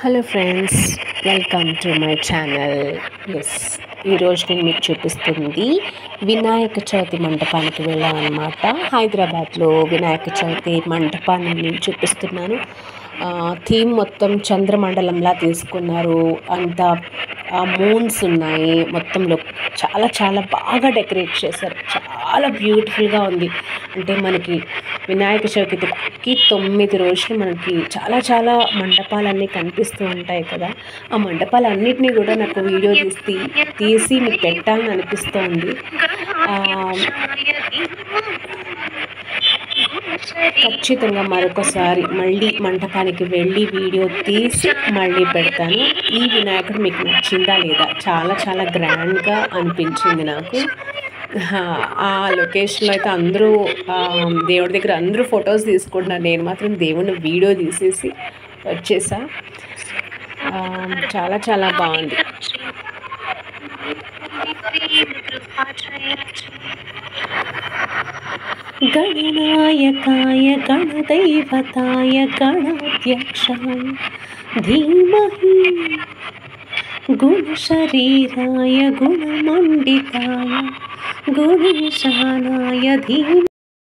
Hello friends, welcome to my channel. ఈరోజు నేను మీకు చూపిస్తుంది వినాయక చవితి మంటపానికి వెళ్ళామన్నమాట. హైదరాబాద్లో వినాయక చవితి మంటపాన్ని నేను చూపిస్తున్నాను. థీమ్ మొత్తం చంద్రమండలంలా తీసుకున్నారు. అంతా మూన్స్ ఉన్నాయి. మొత్తంలో చాలా చాలా బాగా డెకరేట్ చేశారు. చాలా బ్యూటిఫుల్గా ఉంది. అంటే మనకి వినాయక చవితికి 9 రోజులు మనకి చాలా చాలా మండపాలన్నీ కనిపిస్తూ ఉంటాయి కదా. ఆ మండపాలన్నిటినీ కూడా నాకు వీడియో తీసి మీకు పెట్టాలని అనిపిస్తోంది. ఖచ్చితంగా మరొకసారి మళ్ళీ మంటపానికి వెళ్ళి వీడియో తీసి మళ్ళీ పెడతాను. ఈ వినాయకుడు మీకు నచ్చిందా లేదా? చాలా చాలా గ్రాండ్గా అనిపించింది నాకు. ఆ లొకేషన్లో అయితే అందరూ దేవుడి దగ్గర అందరూ ఫొటోస్ తీసుకుంటున్నారు. నేను మాత్రం దేవుడిని వీడియో తీసేసి వచ్చేసా. చాలా చాలా బాగుంది. గణనాయకాయ గణదైవతాయ గణాధ్యక్షాయ ధీమహి గుణశరీరాయ గుణమండితాయ గుణేశానాయ ధీమహి.